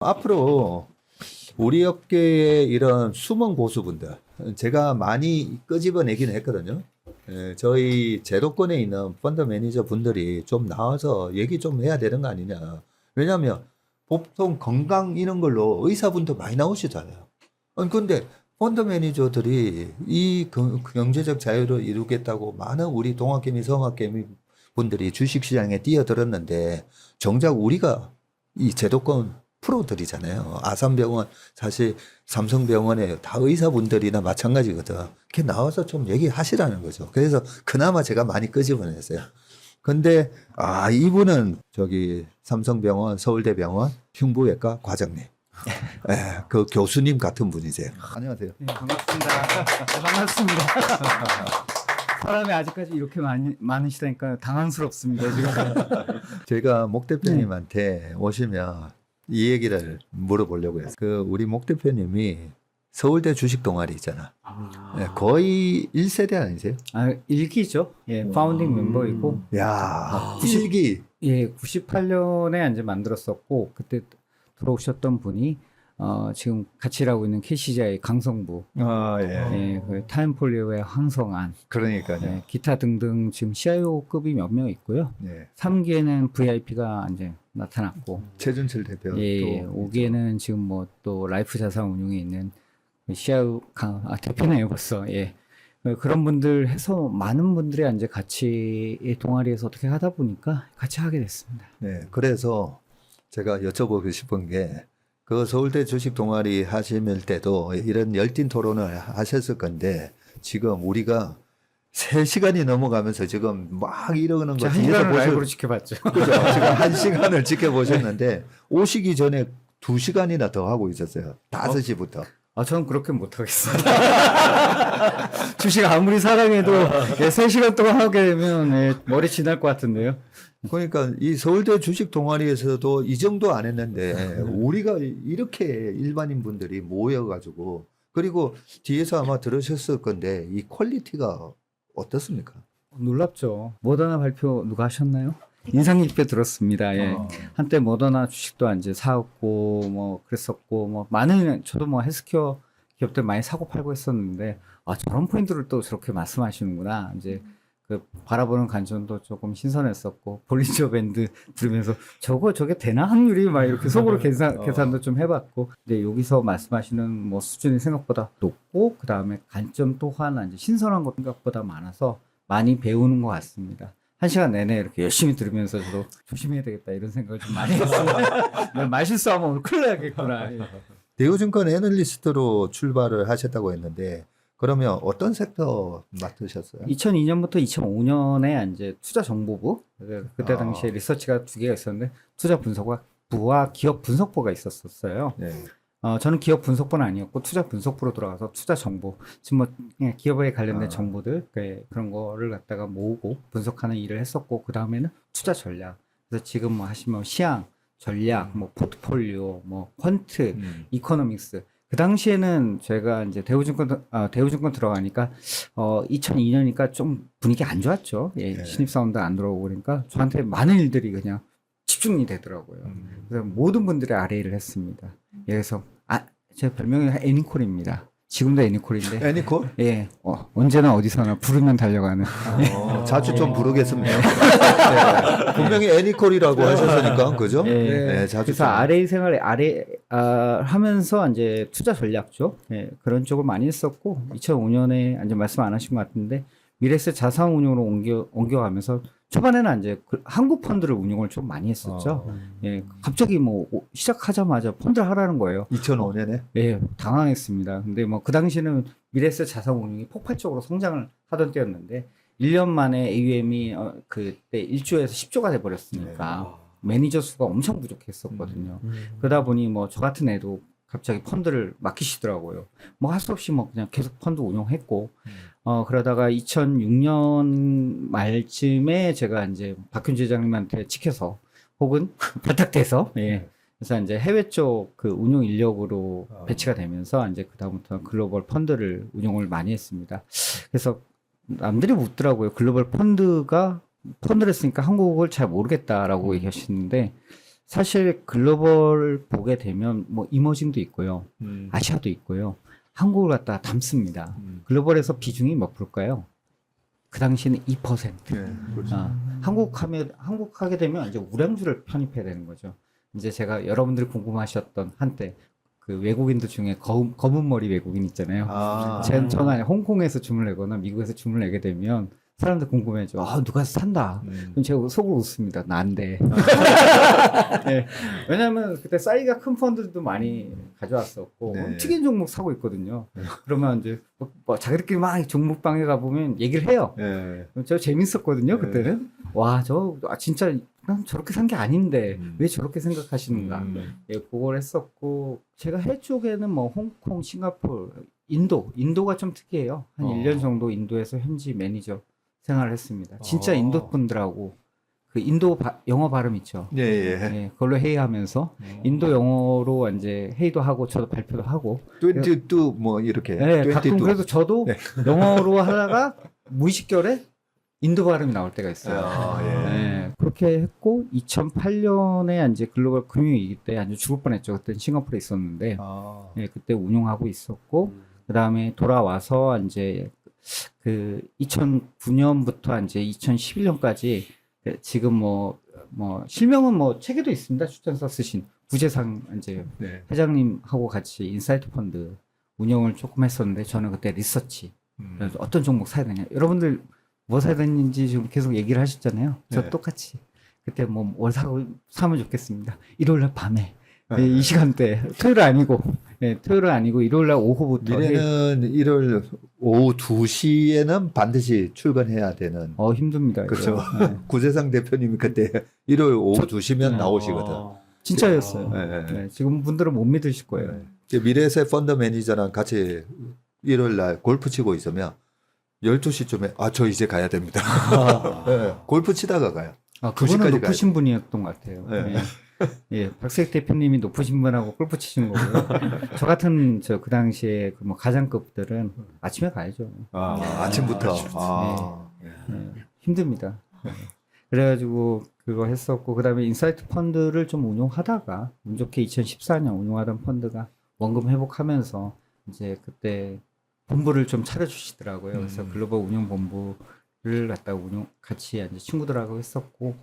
앞으로 우리 업계의 이런 숨은 고수분들, 제가 많이 끄집어내기는 했거든요. 저희 제도권에 있는 펀드 매니저 분들이 좀 나와서 얘기 좀 해야 되는 거 아니냐. 왜냐하면 보통 건강 이런 걸로 의사분도 많이 나오시잖아요. 근데 펀드 매니저들이 이 경제적 자유를 이루겠다고 많은 우리 동학개미, 성학개미 분들이 주식시장에 뛰어들었는데 정작 우리가 이 제도권 프로들이잖아요. 아산병원, 사실 삼성병원에 다 의사분들이나 마찬가지거든. 이렇게 나와서 좀 얘기하시라는 거죠. 그래서 그나마 제가 많이 끄집어냈어요. 근데, 이분은 저기 삼성병원, 서울대병원 흉부외과 과장님. 예, 그 교수님 같은 분이세요. 안녕하세요. 네, 반갑습니다. 반갑습니다. 사람이 아직까지 이렇게 많으시다니까 당황스럽습니다. 지금. 제가 목 대표님한테 오시면 이 얘기를 물어보려고 했어요. 우리 목 대표님이 서울대 주식 동아리 있잖아. 예, 거의 1세대 아니세요? 1기죠. 예, 파운딩 멤버이고. 야, 7기. 예, 98년에 이제 만들었었고 그때 들어오셨던 분이 지금 같이 일하고 있는 KC자의 강성부, 예, 그 타임폴리오의 황성안, 그러니까요. 예, 기타 등등 지금 CIO급이 몇 명 있고요. 네. 3기에는 VIP가 이제 나타났고, 최준철 대표. 예, 5기에는 지금 뭐 또 라이프 자산 운용에 있는 CIO 대표네요 벌써. 예. 그런 분들 해서 많은 분들이 이제 같이 이 동아리에서 어떻게 하다 보니까 같이 하게 됐습니다. 네, 그래서 제가 여쭤보고 싶은 게 그 서울대 주식 동아리 하실 때도 이런 열띤 토론을 하셨을 건데 지금 우리가 3시간이 넘어가면서 지금 막 이러는 거 한 시간을 라이브로 지켜봤죠. 그죠? 지금 1시간을 지켜보셨는데 오시기 전에 2시간이나 더 하고 있었어요. 5시부터. 저는 그렇게 못하겠습니다. 주식 아무리 사랑해도 3시간 동안 하게 되면 머리 지날 것 같은데요. 그러니까 이 서울대 주식 동아리에서도 이 정도 안 했는데 우리가 이렇게 일반인 분들이 모여가지고 그리고 뒤에서 아마 들으셨을 건데 이 퀄리티가 어떻습니까? 놀랍죠. 모더나 발표 누가 하셨나요? 인상 깊게 들었습니다. 예. 한때 모더나 주식도 이제 사고 뭐 그랬었고 뭐 많은 저도 뭐 헬스케어 기업들 많이 사고 팔고 했었는데 저런 포인트를 또 저렇게 말씀하시는구나. 이제 그 바라보는 관점도 조금 신선했었고 볼린저 밴드 들으면서 저게 되나 확률이 막 이렇게 속으로 계산도 좀 해봤고 근데 여기서 말씀하시는 뭐 수준이 생각보다 높고 그 다음에 관점 또 하나 이제 신선한 것 생각보다 많아서 많이 배우는 것 같습니다. 1시간 내내 이렇게 열심히 들으면서 저도 조심해야 되겠다 이런 생각을 좀 많이 했어요. 말 실수하면 오늘 큰일 나겠구나. 예. 대우증권 애널리스트로 출발을 하셨다고 했는데 그러면 어떤 섹터 맡으셨어요? 2002년부터 2005년에 이제 투자정보부 그때 당시에 리서치가 2개가 있었는데 투자 분석부와 기업 분석부가 있었어요. 네. 저는 기업 분석부는 아니었고 투자 분석부로 들어가서 투자 정보 지금 뭐 그냥 기업에 관련된 정보들 그런 거를 갖다가 모으고 분석하는 일을 했었고 그 다음에는 투자 전략 그래서 지금 뭐 하시면 시황 전략 뭐 포트폴리오 뭐 퀀트 이코노믹스 그 당시에는 제가 이제 대우증권 들어가니까 2002년이니까 좀 분위기 안 좋았죠. 예, 네. 신입사원들 안 들어오고 그러니까 저한테 많은 일들이 그냥 집중이 되더라고요. 그래서 모든 분들의 RA를 했습니다. 예, 그래서 제 별명이 애니콜입니다. 지금도 애니콜인데. 애니콜? 예, 언제나 어디서나 부르면 달려가는. 자주 좀 부르겠습니다. 네. 분명히 애니콜이라고 하셨으니까 그죠? 예, 네, 자주 그래서 RA 생활에 하면서 이제 투자 전략 쪽 그런 쪽을 많이 했었고 2005년에 이제 말씀 안 하신 것 같은데 미래에셋 자산운용으로 옮겨가면서 초반에는 이제 한국 펀드를 운용을 좀 많이 했었죠. 예, 갑자기 뭐 시작하자마자 펀드를 하라는 거예요. 2005년에? 예, 당황했습니다. 근데 뭐 그 당시는 미래에셋 자산운용이 폭발적으로 성장을 하던 때였는데 1년 만에 AUM이 그때 1조에서 10조가 돼버렸으니까 매니저 수가 엄청 부족했었거든요. 그러다 보니 뭐 저 같은 애도 갑자기 펀드를 맡기시더라고요. 뭐 할 수 없이 뭐 그냥 계속 펀드 운용했고, 그러다가 2006년 말쯤에 제가 이제 박윤주 회장님한테 찍혀서 혹은 발탁돼서, 예. 그래서 이제 해외 쪽 그 운용 인력으로 배치가 되면서 이제 그다음부터 글로벌 펀드를 운용을 많이 했습니다. 그래서 남들이 묻더라고요. 글로벌 펀드를 했으니까 한국을 잘 모르겠다라고 얘기하시는데 사실 글로벌 보게 되면 뭐 이머징도 있고요. 아시아도 있고요. 한국을 갖다가 담습니다. 글로벌에서 비중이 몇 프로일까요? 그 당시에는 2%. 네, 그렇죠. 한국 하게 되면 이제 우량주를 편입해야 되는 거죠. 이제 제가 여러분들이 궁금하셨던 한때 그 외국인들 중에 검은 머리 외국인 있잖아요. 저는 홍콩에서 주문을 내거나 미국에서 주문을 내게 되면 사람들 궁금해져. 누가 산다. 그럼 제가 속으로 웃습니다. 난데. 네. 왜냐하면 그때 사이즈가 큰 펀드도 많이 가져왔었고 네. 튀긴 종목 사고 있거든요. 그러면 이제 뭐 자기들끼리 막 종목방에 가보면 얘기를 해요. 네. 저 재밌었거든요. 네. 그때는. 와, 진짜 난 저렇게 산 게 아닌데 왜 저렇게 생각하시는가. 예, 그걸 했었고 제가 해외 쪽에는 뭐 홍콩, 싱가포르, 인도가 좀 특이해요. 한 1년 정도 인도에서 현지 매니저 생활을 했습니다. 진짜 인도 분들하고 그 인도 영어 발음 있죠. 예, 예. 예, 그걸로 회의하면서 인도 영어로 이제 회의도 하고 저도 발표도 하고. 22 뭐 이렇게. 네, 가끔 22. 그래도 저도 네. 영어로 하다가 무의식결에 인도 발음이 나올 때가 있어요. 예. 네, 그렇게 했고 2008년에 이제 글로벌 금융위기 때 아주 죽을 뻔했죠. 그때 싱가포르에 있었는데 예, 그때 운용하고 있었고 그 다음에 돌아와서 이제 그 2009년부터 이제 2011년까지 지금 뭐 실명은 뭐 책에도 있습니다. 추천서 쓰신 구재상 이제 네. 회장님하고 같이 인사이트 펀드 운영을 조금 했었는데 저는 그때 리서치 그래서 어떤 종목 사야 되냐. 여러분들 뭐 사야 되는지 지금 계속 얘기를 하셨잖아요. 저 네. 똑같이 그때 뭘 사면 좋겠습니다. 일요일 날 밤에 네, 이 시간대 토요일 아니고 일요일 날 오후부터 미래는 1월 오후 2시에는 반드시 출근해야 되는. 힘듭니다. 그렇죠. 이거. 네. 구재상 대표님이 그때 일요일 오후 2시면 나오시거든. 진짜였어요. 네. 네, 지금 분들은 못 믿으실 거예요. 이제 미래세 펀드 매니저랑 같이 일요일 날 골프 치고 있으면 12시쯤에 저 이제 가야 됩니다. 네, 골프 치다가 가요. 그분은 2시까지 높으신 분이었던 것 같아요. 네. 예, 박세익 대표님이 높으신 분하고 골프 치시는 거고요. 저 같은 그 당시에 그 뭐 가장급들은 아침에 가야죠. 아침부터. 힘듭니다. 네. 그래가지고 그거 했었고 그다음에 인사이트 펀드를 좀 운용하다가 운 좋게 2014년 운용하던 펀드가 원금 회복하면서 이제 그때 본부를 좀 차려주시더라고요. 그래서 글로벌 운용 본부를 갖다가 같이 이제 친구들하고 했었고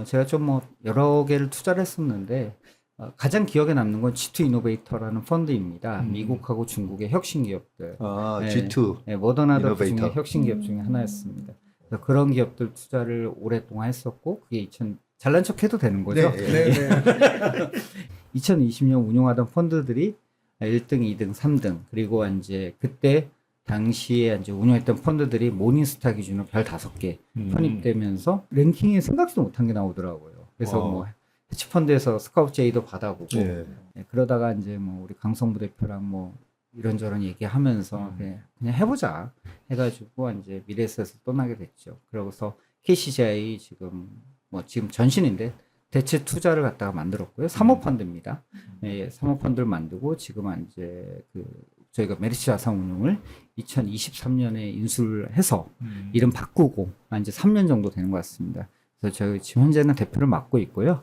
제가 좀 뭐 여러 개를 투자를 했었는데 가장 기억에 남는 건 G2 이노베이터라는 펀드입니다. 미국하고 중국의 혁신 기업들. G2. 네, 모더나도 그 중에 이노베이터. 혁신 기업 중에 하나였습니다. 그래서 그런 기업들 투자를 오랫동안 했었고 그게 잘난 척 해도 되는 거죠. 네. 2020년 운용하던 펀드들이 1등, 2등, 3등 그리고 이제 그때 당시에 이제 운영했던 펀드들이 모닝스타 기준으로 별 5개 편입되면서 랭킹에 생각지도 못한 게 나오더라고요. 그래서 뭐 해치펀드에서 스카우트 제의도 받아보고 네. 그러다가 이제 뭐 우리 강성부 대표랑 뭐 이런저런 얘기하면서 그냥 해보자 해가지고 이제 미래에셋에서 떠나게 됐죠. 그러고서 KCGI 지금 전신인데 대체 투자를 갖다가 만들었고요. 사모펀드입니다. 예, 사모펀드를 만들고 지금은 이제 저희가 메리츠 자산운용을 2023년에 인수를 해서 이름 바꾸고 이제 3년 정도 되는 것 같습니다. 그래서 저희 지금 현재는 대표를 맡고 있고요.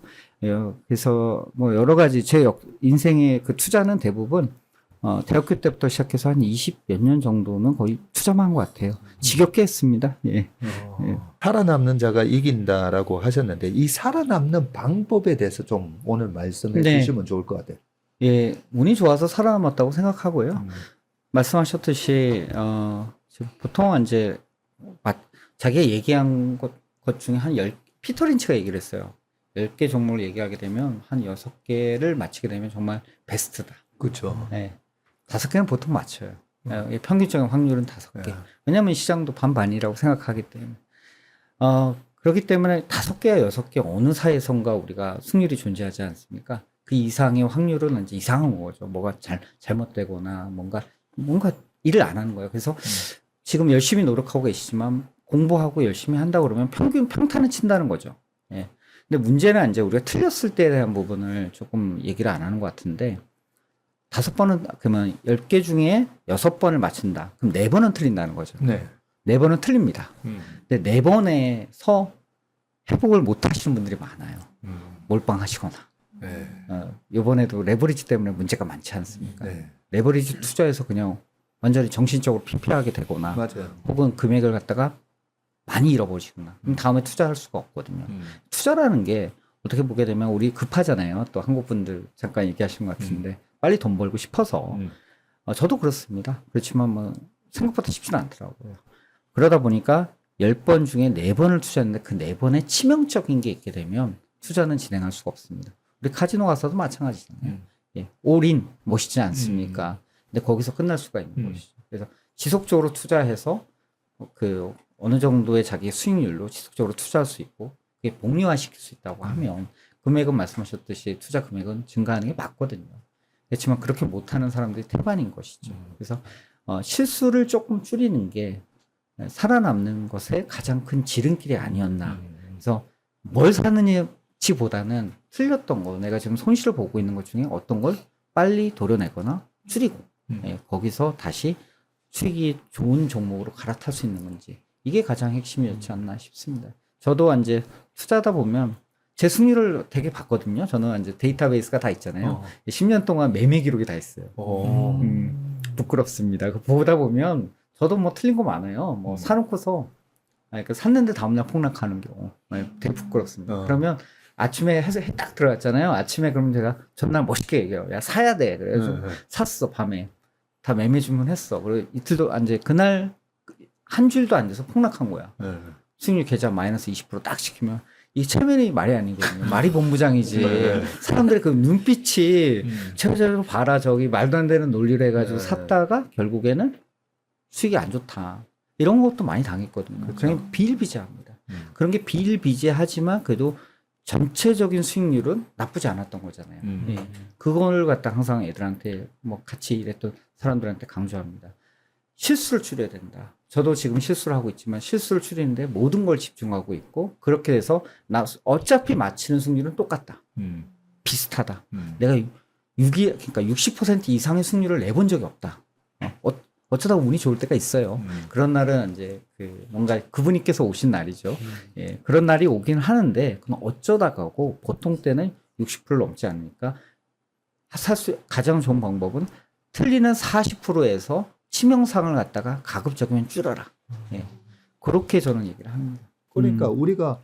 그래서 뭐 여러 가지 제 인생의 그 투자는 대부분 대학교 때부터 시작해서 한 20 몇 년 정도는 거의 투자만 한 것 같아요. 지겹게 했습니다. 예. 살아남는 자가 이긴다라고 하셨는데 이 살아남는 방법에 대해서 좀 오늘 말씀해 네. 주시면 좋을 것 같아요. 예, 운이 좋아서 살아남았다고 생각하고요. 말씀하셨듯이 지금 보통 이제 자기가 얘기한 것 중에 한 피터 린치가 얘기를 했어요. 10개 종목을 얘기하게 되면 한 6개를 맞히게 되면 정말 베스트다. 그렇죠. 네. 5개는 보통 맞춰요. 평균적인 확률은 5개. 왜냐하면 시장도 반반이라고 생각하기 때문에. 그렇기 때문에 5개와 6개 어느 사이에선가 우리가 승률이 존재하지 않습니까? 그 이상의 확률은 이제 이상한 거죠. 뭐가 잘못되거나 뭔가 일을 안 하는 거예요. 그래서 지금 열심히 노력하고 계시지만 공부하고 열심히 한다 그러면 평탄을 친다는 거죠. 예. 근데 문제는 이제 우리가 틀렸을 때에 대한 부분을 조금 얘기를 안 하는 것 같은데 5번은 그러면 10개 중에 6번을 맞춘다. 그럼 4번은 틀린다는 거죠. 네. 4번은 틀립니다. 근데 4번에서 회복을 못 하시는 분들이 많아요. 몰빵하시거나 네. 이번에도 레버리지 때문에 문제가 많지 않습니까? 네. 레버리지 투자해서 그냥 완전히 정신적으로 피폐하게 되거나 맞아요. 혹은 금액을 갖다가 많이 잃어버리시거나 그럼 다음에 투자할 수가 없거든요. 투자라는 게 어떻게 보게 되면 우리 급하잖아요. 또 한국 분들 잠깐 얘기하신 것 같은데 빨리 돈 벌고 싶어서 저도 그렇습니다. 그렇지만 뭐 생각보다 쉽지는 않더라고요. 그러다 보니까 10번 중에 4번을 투자했는데 그 4번에 치명적인 게 있게 되면 투자는 진행할 수가 없습니다. 우리 카지노 가서도 마찬가지잖아요. 예, 올인 멋있지 않습니까? 근데 거기서 끝날 수가 있는 것이죠. 그래서 지속적으로 투자해서 그 어느 정도의 자기 수익률로 지속적으로 투자할 수 있고 그게 복리화시킬 수 있다고 하면 금액은 말씀하셨듯이 투자 금액은 증가하는 게 맞거든요. 그렇지만 그렇게 못하는 사람들이 태반인 것이죠. 그래서 실수를 조금 줄이는 게 살아남는 것의 가장 큰 지름길이 아니었나. 그래서 뭘 사느냐보다는 틀렸던 거, 내가 지금 손실을 보고 있는 것 중에 어떤 걸 빨리 도려내거나 줄이고 거기서 다시 수익이 좋은 종목으로 갈아탈 수 있는 건지 이게 가장 핵심이었지 않나 싶습니다. 저도 이제 투자하다 보면 제 승률을 되게 봤거든요. 저는 이제 데이터베이스가 다 있잖아요. 10년 동안 매매 기록이 다 있어요. 부끄럽습니다. 그 보다 보면 저도 뭐 틀린 거 많아요. 뭐 사놓고서 그러니까 샀는데 다음날 폭락하는 경우 되게 부끄럽습니다. 그러면 아침에 해서 딱 들어갔잖아요. 아침에 그러면 제가 전날 멋있게 얘기해요. 야 사야 돼. 그래서 샀어 밤에 다 매매 주문했어. 그리고 이틀도 안 돼. 그날 한 주일도 안 돼서 폭락한 거야. 수익률 계좌 마이너스 20%딱 시키면 이 체면이 말이 아니거든요. 말이 본부장이지. 사람들의 그 눈빛이 최저로 봐라 저기 말도 안 되는 논리를 해가지고 샀다가 결국에는 수익이 안 좋다. 이런 것도 많이 당했거든요. 그렇죠. 그냥 비일비재합니다. 그런 게 비일비재하지만 그래도 전체적인 수익률은 나쁘지 않았던 거잖아요. 예. 그걸 갖다 항상 애들한테 뭐 같이 일했던 사람들한테 강조합니다. 실수를 줄여야 된다. 저도 지금 실수를 하고 있지만 실수를 줄이는데 모든 걸 집중하고 있고 그렇게 해서 나 어차피 맞히는 승률은 똑같다. 비슷하다. 내가 그러니까 60% 이상의 승률을 내본 적이 없다. 어쩌다 운이 좋을 때가 있어요. 그런 날은 이제 뭔가 그분께서 오신 날이죠. 예, 그런 날이 오긴 하는데 그건 어쩌다가고 보통 때는 60%를 넘지 않으니까 가장 좋은 방법은 틀리는 40%에서 치명상을 갖다가 가급적이면 줄여라. 예, 그렇게 저는 얘기를 합니다. 그러니까 우리가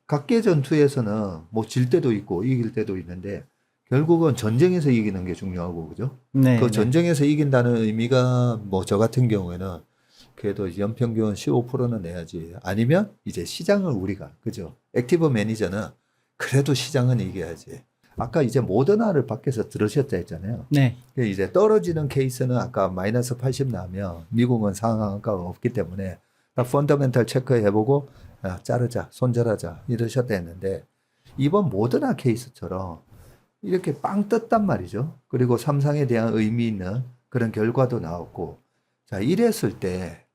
각계 전투에서는 뭐 질 때도 있고 이길 때도 있는데 결국은 전쟁에서 이기는 게 중요하고 그죠? 네, 그 전쟁에서 이긴다는 의미가 뭐 저 같은 경우에는 그래도 연평균 15%는 내야지. 아니면 이제 시장을 우리가 그죠? 액티브 매니저는 그래도 시장은 이겨야지. 아까 이제 모더나를 밖에서 들으셨다 했잖아요. 네. 이제 떨어지는 케이스는 아까 마이너스 80 나면 미국은 상한가가 없기 때문에 딱 펀더멘탈 체크해보고 자르자, 손절하자 이러셨다 했는데 이번 모더나 케이스처럼 이렇게 빵 떴단 말이죠. 그리고 삼상에 대한 의미 있는 그런 결과도 나왔고 자 이랬을 때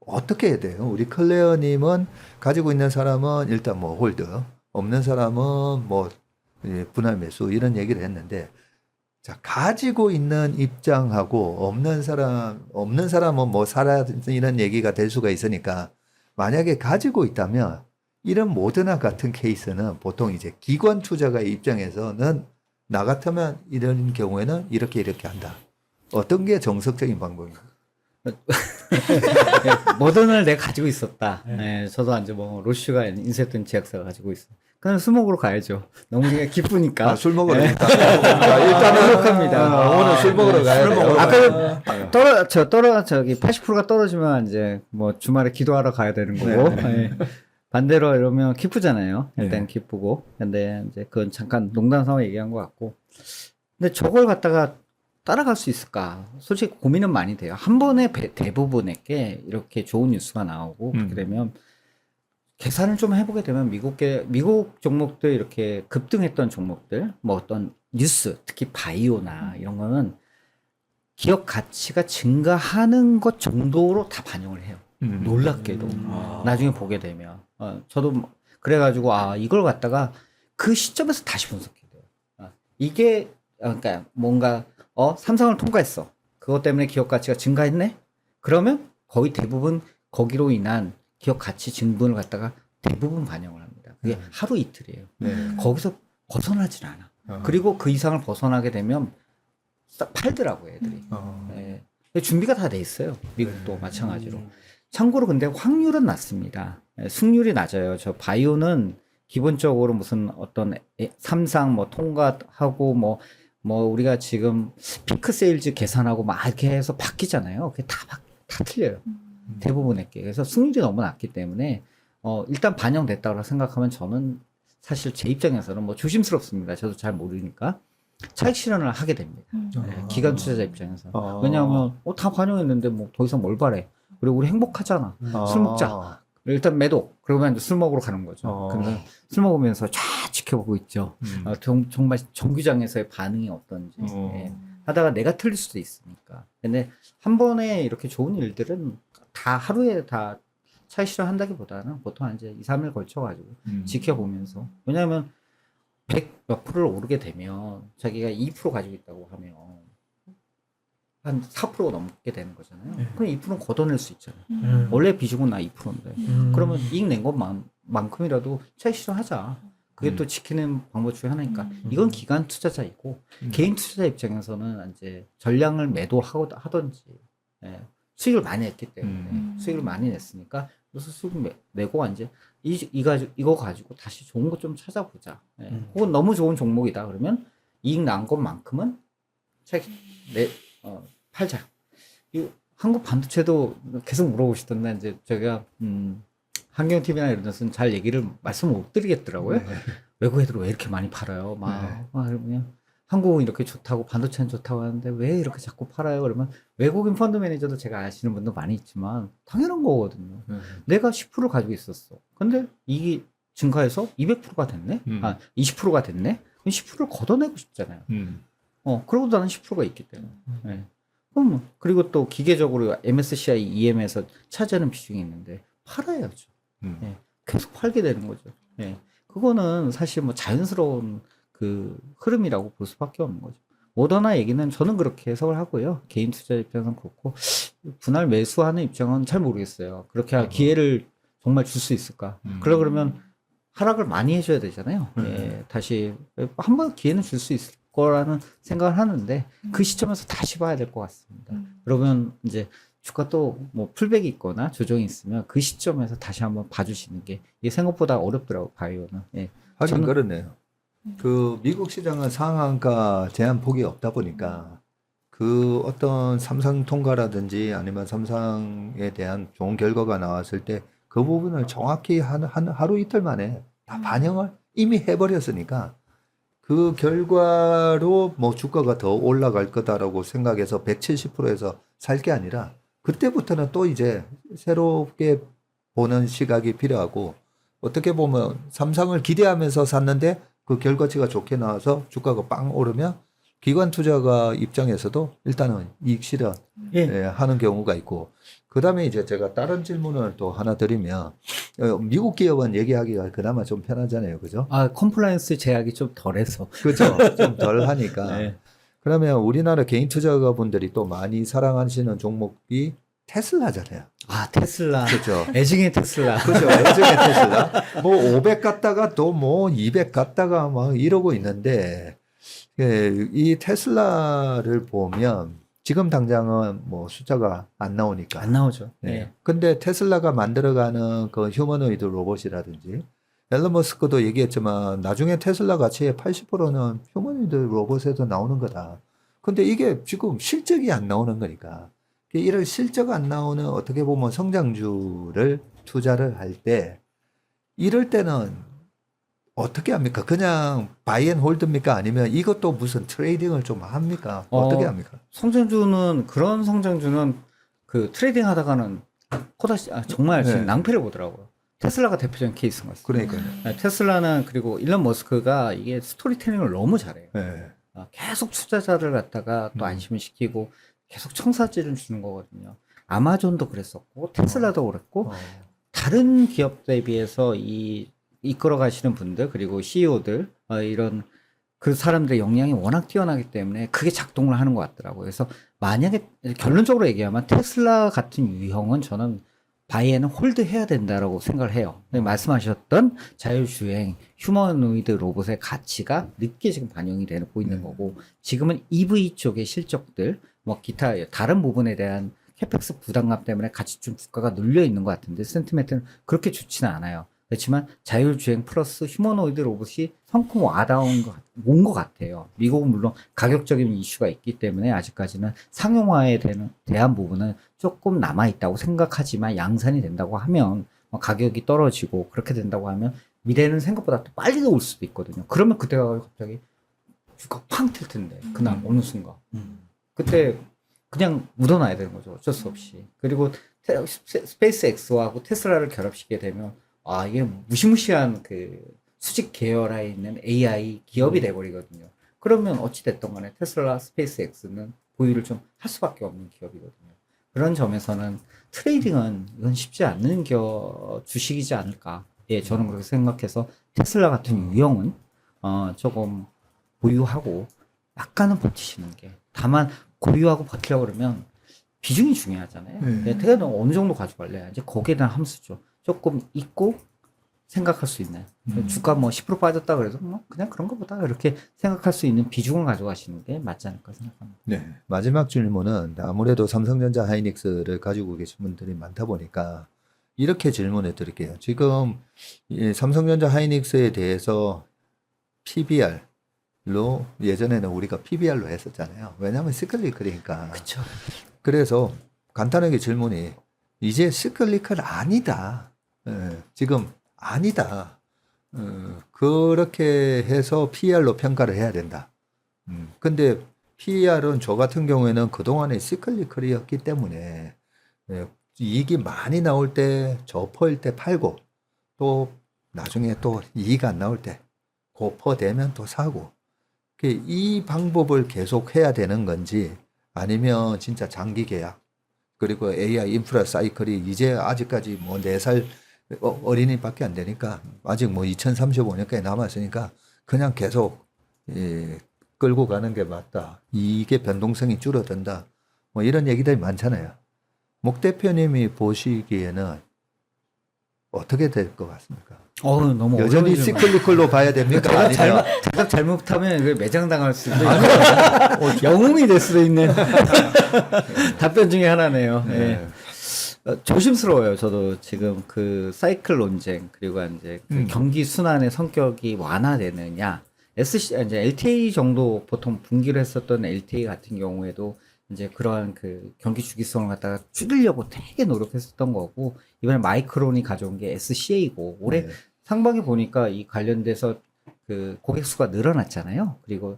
어떻게 해야 돼요? 우리 클레어님은 가지고 있는 사람은 일단 뭐 홀드, 없는 사람은 뭐 분할 매수 이런 얘기를 했는데 자 가지고 있는 입장하고 없는 사람은 뭐 사라 이런 얘기가 될 수가 있으니까 만약에 가지고 있다면 이런 모더나 같은 케이스는 보통 이제 기관 투자가의 입장에서는 나 같으면 이런 경우에는 이렇게 한다. 어떤 게 정석적인 방법인가요? 모던을 내가 가지고 있었다. 네, 저도 이제 뭐 로슈가 인수했던 제약사가 가지고 있어. 그냥 수목으로 가야죠. 너무 기쁘니까. 술 먹으러 네. 자, 일단은 행복합니다. 오늘 술 먹으러 가야 돼요. 저기 80%가 떨어지면 이제 뭐 주말에 기도하러 가야 되는 거고. 네. 반대로 이러면 기쁘잖아요. 일단 기쁘고. 근데 이제 그건 잠깐 농담 삼아 얘기한 것 같고. 근데 저걸 갖다가 따라갈 수 있을까? 솔직히 고민은 많이 돼요. 한 번에 대부분에게 이렇게 좋은 뉴스가 나오고 그렇게 되면 계산을 좀 해보게 되면 미국 종목들 이렇게 급등했던 종목들, 뭐 어떤 뉴스, 특히 바이오나 이런 거는 기업 가치가 증가하는 것 정도로 다 반영을 해요. 놀랍게도. 나중에 보게 되면. 저도 그래가지고, 이걸 갖다가 그 시점에서 다시 분석해야 돼요. 이게, 그러니까 뭔가, 삼성을 통과했어. 그것 때문에 기업 가치가 증가했네? 그러면 거의 대부분 거기로 인한 기업 가치 증분을 갖다가 대부분 반영을 합니다. 그게 하루 이틀이에요. 거기서 벗어나질 않아. 그리고 그 이상을 벗어나게 되면 싹 팔더라고요, 애들이. 예. 준비가 다 돼 있어요. 미국도 마찬가지로. 참고로 근데 확률은 낮습니다. 예, 승률이 낮아요. 저 바이오는 기본적으로 무슨 어떤 3상 뭐 통과하고 뭐 우리가 지금 피크 세일즈 계산하고 막 이렇게 해서 바뀌잖아요. 그게 다 틀려요. 대부분의 게. 그래서 승률이 너무 낮기 때문에 일단 반영됐다고 생각하면 저는 사실 제 입장에서는 뭐 조심스럽습니다. 저도 잘 모르니까 차익 실현을 하게 됩니다. 네, 기관 투자자 입장에서. 왜냐하면 다 반영했는데 뭐 더 이상 뭘 바래. 그리고 우리 행복하잖아. 술 먹자. 일단 매도. 그러면 이제 술 먹으러 가는 거죠. 그러면 술 먹으면서 쫙 지켜보고 있죠. 정말 정규장에서의 반응이 어떤지. 예. 하다가 내가 틀릴 수도 있으니까. 근데 한 번에 이렇게 좋은 일들은 다 하루에 다 차익 실현한다기보다는 보통 한 이제 2, 3일 걸쳐가지고 지켜보면서. 왜냐하면 100 몇 프로를 오르게 되면 자기가 2% 가지고 있다고 하면 한 4%가 넘게 되는 거잖아요. 그럼 2%는 걷어낼 수 있잖아요. 원래 비중은 나 2%인데. 그러면 이익 낸 것만큼이라도 차익 실현하자. 그게 또 지키는 방법 중에 하나니까. 이건 기관 투자자이고 개인 투자자 입장에서는 이제 전량을 매도하든지 예, 수익을 많이 했기 때문에 수익을 많이 냈으니까 그래서 수익을 내고 이제 이거 가지고 다시 좋은 거 좀 찾아보자. 예. 혹은 너무 좋은 종목이다 그러면 이익 난 것만큼은 팔자. 이 한국 반도체도 계속 물어보시던데 이제 제가 한경 TV나 이런 데서는 잘 얘기를 말씀을 못 드리겠더라고요. 외국 애들은 왜 이렇게 많이 팔아요? 그냥 한국은 이렇게 좋다고 반도체는 좋다고 하는데 왜 이렇게 자꾸 팔아요? 그러면 외국인 펀드 매니저도 제가 아시는 분도 많이 있지만 당연한 거거든요. 내가 10% 가지고 있었어. 근데 이게 증가해서 200%가 됐네? 20%가 됐네? 그럼 10%를 걷어내고 싶잖아요. 그러고 나는 10%가 있기 때문에. 네. 그리고 또 기계적으로 MSCI EM에서 차지하는 비중이 있는데 팔아야죠. 예, 계속 팔게 되는 거죠. 예, 그거는 사실 뭐 자연스러운 그 흐름이라고 볼 수밖에 없는 거죠. 모더나 얘기는 저는 그렇게 해석을 하고요. 개인 투자 입장은 그렇고 분할 매수하는 입장은 잘 모르겠어요. 그렇게 할 기회를 정말 줄 수 있을까? 그러면 하락을 많이 해줘야 되잖아요. 예, 다시 한번 기회는 줄 수 있을 거라는 생각을 하는데 그 시점에서 다시 봐야 될 것 같습니다. 그러면 이제 주가 또 뭐 풀백이 있거나 조정이 있으면 그 시점에서 다시 한번 봐주시는 게 이게 생각보다 어렵더라고 바이오는. 예. 하긴 그렇네요. 그 미국 시장은 상한가 제한 폭이 없다 보니까 그 어떤 삼성 통과라든지 아니면 삼성에 대한 좋은 결과가 나왔을 때 그 부분을 정확히 하루 이틀 만에 다 반영을 이미 해버렸으니까 그 결과로 뭐 주가가 더 올라갈 거다라고 생각해서 170%에서 살 게 아니라 그때부터는 또 이제 새롭게 보는 시각이 필요하고 어떻게 보면 삼성을 기대하면서 샀는데 그 결과치가 좋게 나와서 주가가 빵 오르면 기관 투자가 입장에서도 일단은 이익 실현 하는 경우가 있고 그다음에 이제 제가 다른 질문을 또 하나 드리면 미국 기업은 얘기하기가 그나마 좀 편하잖아요. 그죠? 컴플라이언스 제약이 좀 덜해서. 그렇죠. 좀 덜 하니까. 네. 그러면 우리나라 개인 투자가분들이 또 많이 사랑하시는 종목이 테슬라잖아요. 테슬라. 그렇죠. 애증의 테슬라. 그렇죠. 애증의 테슬라. 뭐 500 갔다가 또 뭐 200 갔다가 막 이러고 있는데 이 테슬라를 보면 지금 당장은 뭐 숫자가 안 나오니까. 안 나오죠. 네. 근데 테슬라가 만들어가는 그 휴머노이드 로봇이라든지 앨런 머스크도 얘기했지만 나중에 테슬라 가치의 80%는 휴머노이드 로봇에서 나오는 거다. 근데 이게 지금 실적이 안 나오는 거니까. 이런 실적 안 나오는 어떻게 보면 성장주를 투자를 할 때 이럴 때는 어떻게 합니까? 그냥 바이 앤 홀드입니까? 아니면 이것도 무슨 트레이딩을 좀 합니까? 어떻게 합니까? 그런 성장주는 그 트레이딩 하다가는 정말 지금 낭패를 보더라고요. 테슬라가 대표적인 케이스인 것 같습니다. 그러니까요. 테슬라는 그리고 일론 머스크가 이게 스토리텔링을 너무 잘해요. 네. 계속 투자자를 갖다가 또 안심을 시키고 계속 청사진을 주는 거거든요. 아마존도 그랬었고 테슬라도 그랬고 다른 기업들에 비해서 이끌어 가시는 분들 그리고 CEO들 이런 그 사람들의 역량이 워낙 뛰어나기 때문에 그게 작동을 하는 것 같더라고요. 그래서 만약에 결론적으로 얘기하면 테슬라 같은 유형은 저는 바이에는 홀드해야 된다라고 생각을 해요. 근데 말씀하셨던 자율주행, 휴머노이드 로봇의 가치가 늦게 지금 반영이 되고 있는 거고, 지금은 EV 쪽의 실적들, 뭐 기타 다른 부분에 대한 캐펙스 부담감 때문에 같이 좀 주가가 눌려 있는 것 같은데 센티멘트는 그렇게 좋지는 않아요. 그렇지만 자율주행 플러스 휴머노이드 로봇이 성큼 와닿은 온 것 같아요. 미국은 물론 가격적인 이슈가 있기 때문에 아직까지는 상용화에 대한 부분은 조금 남아있다고 생각하지만 양산이 된다고 하면 가격이 떨어지고 그렇게 된다고 하면 미래는 생각보다 또 빨리 올 수도 있거든요. 그러면 그때가 갑자기 주가 팡 튈 텐데 그날 어느 순간 그때 그냥 묻어놔야 되는 거죠. 어쩔 수 없이. 그리고 스페이스 X하고 테슬라를 결합시키게 되면 아, 이게 무시무시한 그 수직 계열화에 있는 AI 기업이 돼버리거든요. 그러면 어찌됐든 간에 테슬라, 스페이스 X는 보유를 좀 할 수밖에 없는 기업이거든요. 그런 점에서는 트레이딩은 이건 쉽지 않는 주식이지 않을까. 예, 저는 그렇게 생각해서 테슬라 같은 유형은 조금 보유하고 약간은 버티시는 게. 다만 보유하고 버티려고 그러면 비중이 중요하잖아요. 내가 어느 정도 가져갈래? 이제 거기에 대한 함수죠. 조금 있고 생각할 수 있는 주가 뭐 10% 빠졌다 그래도 뭐 그냥 그런 것보다 이렇게 생각할 수 있는 비중을 가져가시는 게 맞지 않을까 생각합니다. 네. 마지막 질문은 아무래도 삼성전자 하이닉스를 가지고 계신 분들이 많다 보니까 이렇게 질문해 드릴게요. 지금 이 삼성전자 하이닉스에 대해서 PBR로 예전에는 우리가 PBR로 했었잖아요. 왜냐하면 시클리컬이니까. 그렇죠. 그래서 간단하게 질문이 이제 시클리컬 아니다. 지금 아니다. 그렇게 해서 PER로 평가를 해야 된다. 근데 PER은 저 같은 경우에는 그동안에 시클리컬이었기 때문에 이익이 많이 나올 때 저퍼일 때 팔고 또 나중에 또 이익 안 나올 때 고퍼 되면 또 사고 이 방법을 계속 해야 되는 건지 아니면 진짜 장기 계약 그리고 AI 인프라 사이클이 이제 아직까지 뭐 4살 어린이밖에 안 되니까 아직 뭐 2035년까지 남았으니까 그냥 계속 끌고 가는 게 맞다. 이게 변동성이 줄어든다. 뭐 이런 얘기들이 많잖아요. 목 대표님이 보시기에는 어떻게 될 것 같습니까? 너무 여전히 어려운 질문. 시클리컬로 봐야 됩니까? 아니면 대답 잘못하면 매장당할 수도 있고 영웅이 될 수도 있는 답변 중에 하나네요. 네. 조심스러워요. 저도 지금 그 사이클 논쟁 그리고 이제 그 경기 순환의 성격이 완화되느냐. 이제 LTA 정도 보통 분기를 했었던 LTA 같은 경우에도 이제 그러한 그 경기 주기성을 갖다가 줄이려고 되게 노력했었던 거고 이번에 마이크론이 가져온 게 SCA고 올해 상반기 보니까 이 관련돼서 그 고객 수가 늘어났잖아요. 그리고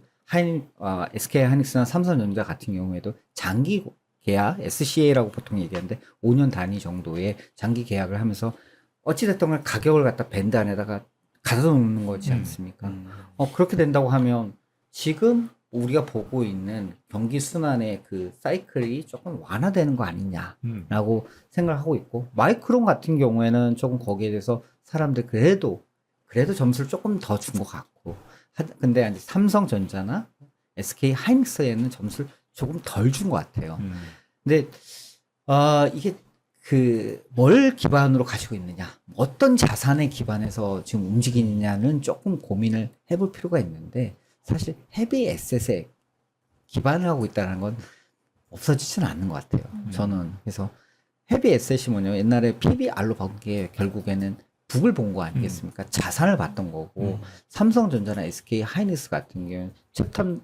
SK 하이닉스나 삼성전자 같은 경우에도 장기 계약, SCA라고 보통 얘기하는데 5년 단위 정도의 장기 계약을 하면서 어찌됐든 간에 가격을 갖다 밴드 안에다가 가둬놓는 거지 않습니까? 그렇게 된다고 하면 지금 우리가 보고 있는 경기 순환의 그 사이클이 조금 완화되는 거 아니냐라고 생각을 하고 있고 마이크론 같은 경우에는 조금 거기에 대해서 사람들 그래도 점수를 조금 더 준 것 같고 근데 이제 삼성전자나 SK 하이닉스에는 점수를 조금 덜 준 것 같아요. 근데 이게 뭘 기반으로 가지고 있느냐, 어떤 자산에 기반해서 지금 움직이느냐는 조금 고민을 해볼 필요가 있는데 사실 헤비 에셋에 기반을 하고 있다는 건 없어지지는 않는 것 같아요. 저는 그래서 헤비 에셋이 뭐냐면 옛날에 PBR로 본 게 결국에는 북을 본 거 아니겠습니까? 자산을 봤던 거고 삼성전자나 SK 하이닉스 같은 경우는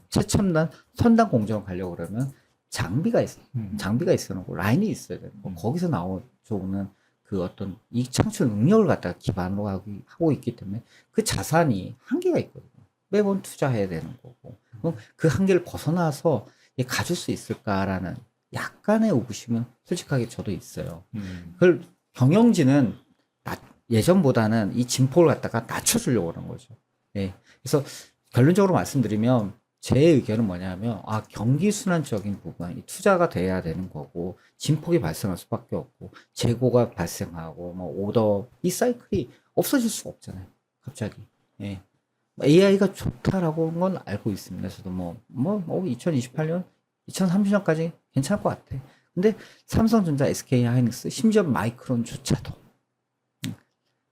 최첨단 선단 공정을 가려고 그러면 장비가 있어야 하고 라인이 있어야 되는 거. 거기서 나오는 그 어떤 이익 창출 능력을 갖다가 기반으로 하고 있기 때문에 그 자산이 한계가 있거든요. 매번 투자해야 되는 거고. 그럼 그 한계를 벗어나서 가질 수 있을까라는 약간의 의구심은 솔직하게 저도 있어요. 그걸 경영진은 예전보다는 이 진폭을 갖다가 낮춰주려고 하는 거죠. 예. 그래서 결론적으로 말씀드리면 제 의견은 뭐냐면 경기 순환적인 부분, 투자가 돼야 되는 거고 진폭이 발생할 수밖에 없고 재고가 발생하고 뭐 오더 이 사이클이 없어질 수가 없잖아요. 갑자기. 예. AI가 좋다라고 하는 건 알고 있습니다. 저도 2028년, 2030년까지 괜찮을 것 같아. 근데 삼성전자, SK하이닉스, 심지어 마이크론조차도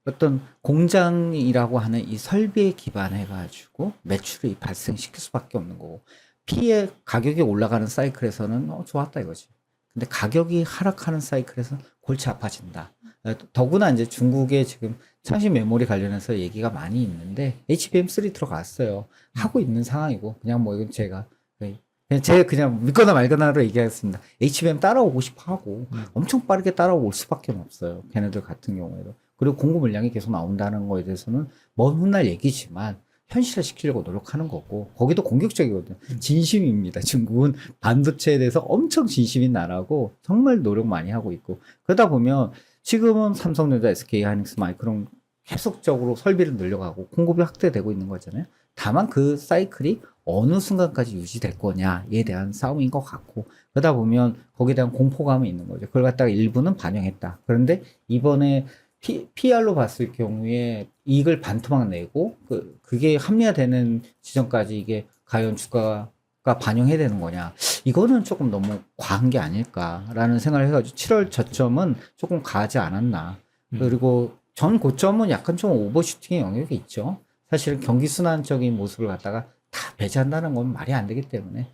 어떤 공장이라고 하는 이 설비에 기반해가지고 매출이 발생시킬 수밖에 없는 거고 피해 가격이 올라가는 사이클에서는 좋았다 이거지. 근데 가격이 하락하는 사이클에서는 골치 아파진다. 더구나 이제 중국에 지금 창신 메모리 관련해서 얘기가 많이 있는데 HBM3 들어갔어요. 하고 있는 상황이고 그냥 뭐 이건 제가 그냥 믿거나 말거나로 얘기하겠습니다. HBM 따라오고 싶어 하고 엄청 빠르게 따라올 수밖에 없어요. 걔네들 같은 경우에도. 그리고 공급 물량이 계속 나온다는 거에 대해서는 먼 훗날 얘기지만 현실화 시키려고 노력하는 거고 거기도 공격적이거든요. 진심입니다. 중국은 반도체에 대해서 엄청 진심인 나라고 정말 노력 많이 하고 있고 그러다 보면 지금은 삼성전자, SK하이닉스, 마이크론 계속적으로 설비를 늘려가고 공급이 확대되고 있는 거잖아요. 다만 그 사이클이 어느 순간까지 유지될 거냐에 대한 싸움인 것 같고 그러다 보면 거기에 대한 공포감이 있는 거죠. 그걸 갖다가 일부는 반영했다. 그런데 이번에 PR로 봤을 경우에 이익을 반토막 내고 그게 합리화되는 지점까지 이게 과연 주가가 반영해야 되는 거냐 이거는 조금 너무 과한 게 아닐까라는 생각을 해가지고 7월 저점은 조금 가지 않았나 그리고 전 고점은 약간 좀 오버슈팅의 영역이 있죠. 사실은 경기 순환적인 모습을 갖다가 다 배제한다는 건 말이 안 되기 때문에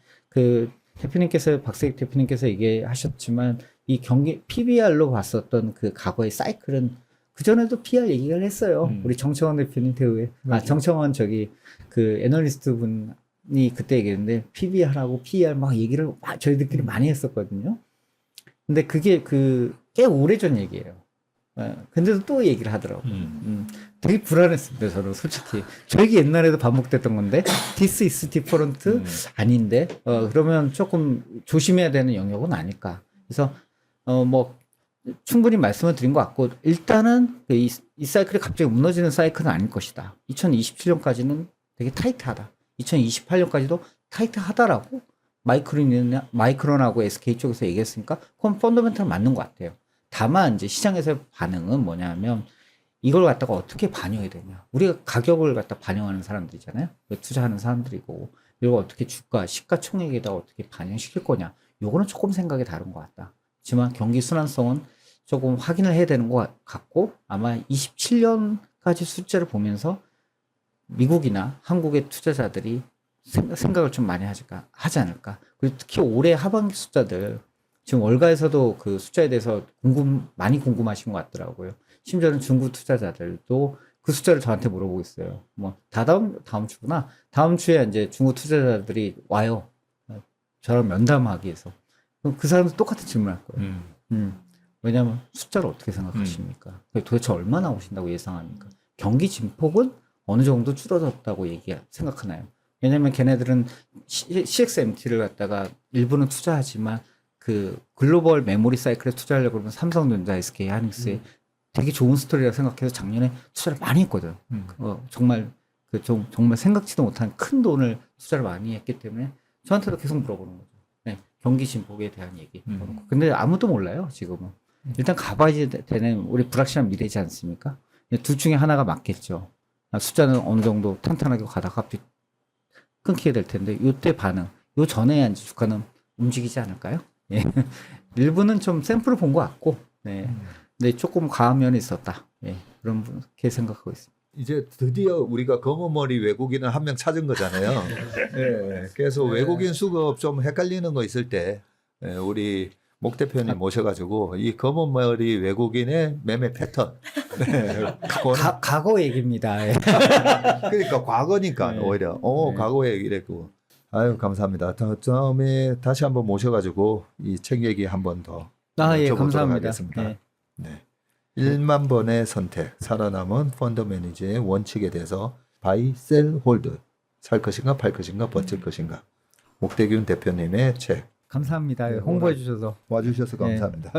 박세익 대표님께서 얘기하셨지만 이 경기 PBR로 봤었던 그 과거의 사이클은 그전에도 PR 얘기를 했어요. 우리 정청원 대표님 대우에. 정청원 그 애널리스트 분이 그때 얘기했는데 PBR하고 PER 막 얘기를 저희들끼리 많이 했었거든요. 근데 그게 꽤 오래전 얘기예요. 근데도 또 얘기를 하더라고요. 되게 불안했습니다, 저는 솔직히. 저에게 옛날에도 반복됐던 건데, This is different? 아닌데, 그러면 조금 조심해야 되는 영역은 아닐까. 그래서, 충분히 말씀을 드린 것 같고, 일단은 이 사이클이 갑자기 무너지는 사이클은 아닐 것이다. 2027년까지는 되게 타이트하다. 2028년까지도 타이트하다라고 마이크론하고 SK 쪽에서 얘기했으니까, 그건 펀더멘탈 맞는 것 같아요. 다만 이제 시장에서의 반응은 뭐냐면 이걸 갖다가 어떻게 반영이 되냐. 우리가 가격을 갖다 반영하는 사람들이잖아요. 투자하는 사람들이고 이걸 어떻게 주가, 시가총액에다 어떻게 반영시킬 거냐. 요거는 조금 생각이 다른 것 같다. 하지만 경기 순환성은 조금 확인을 해야 되는 것 같고 아마 27년까지 숫자를 보면서 미국이나 한국의 투자자들이 생각을 좀 많이 하지 않을까. 그리고 특히 올해 하반기 숫자들 지금 월가에서도 그 숫자에 대해서 많이 궁금하신 것 같더라고요. 심지어는 중국 투자자들도 그 숫자를 저한테 물어보고 있어요. 다음 주구나. 다음 주에 이제 중국 투자자들이 와요. 저랑 면담하기 위해서. 그럼 그 사람도 똑같은 질문을 할 거예요. 왜냐하면 숫자를 어떻게 생각하십니까? 도대체 얼마나 오신다고 예상합니까? 경기 진폭은 어느 정도 줄어들었다고 생각하나요? 왜냐하면 걔네들은 CXMT를 갖다가 일부는 투자하지만 그 글로벌 메모리 사이클에 투자하려고 그러면 삼성전자, SK 하이닉스에 되게 좋은 스토리라고 생각해서 작년에 투자를 많이 했거든. 정말 정말 생각지도 못한 큰 돈을 투자를 많이 했기 때문에 저한테도 계속 물어보는 거죠. 네, 경기 진폭에 대한 얘기. 근데 아무도 몰라요, 지금은. 일단 가봐야 되는 우리 불확실한 미래지 않습니까? 둘 중에 하나가 맞겠죠. 숫자는 어느 정도 탄탄하게 가다가 갑자기 끊기게 될 텐데 이때 반응, 요 전에 이제 주가는 움직이지 않을까요? 예. 일부는 좀 샘플을 본 것 같고, 네. 근데 조금 과한 면이 있었다. 예. 그렇게 생각하고 있습니다. 이제 드디어 우리가 검은머리 외국인을 한 명 찾은 거잖아요. 네. 그래서 외국인 수급 좀 헷갈리는 거 있을 때 우리 목 대표님 모셔가지고 이 검은머리 외국인의 매매 패턴. 네. 과거 얘기입니다. 예. 그러니까 과거니까 네. 오히려 과거의 얘기랬고. 아유 감사합니다. 다음에 다시 한번 모셔가지고 이 책 얘기 한번 더 예, 여쭤보도록 감사합니다. 하겠습니다. 네. 네. 1만 번의 선택, 살아남은 펀드 매니저의 원칙에 대해서 바이, 셀, 홀드, 살 것인가 팔 것인가 버틸 것인가. 목대균 대표님의 책 감사합니다. 홍보해 주셔서. 와주셔서 감사합니다.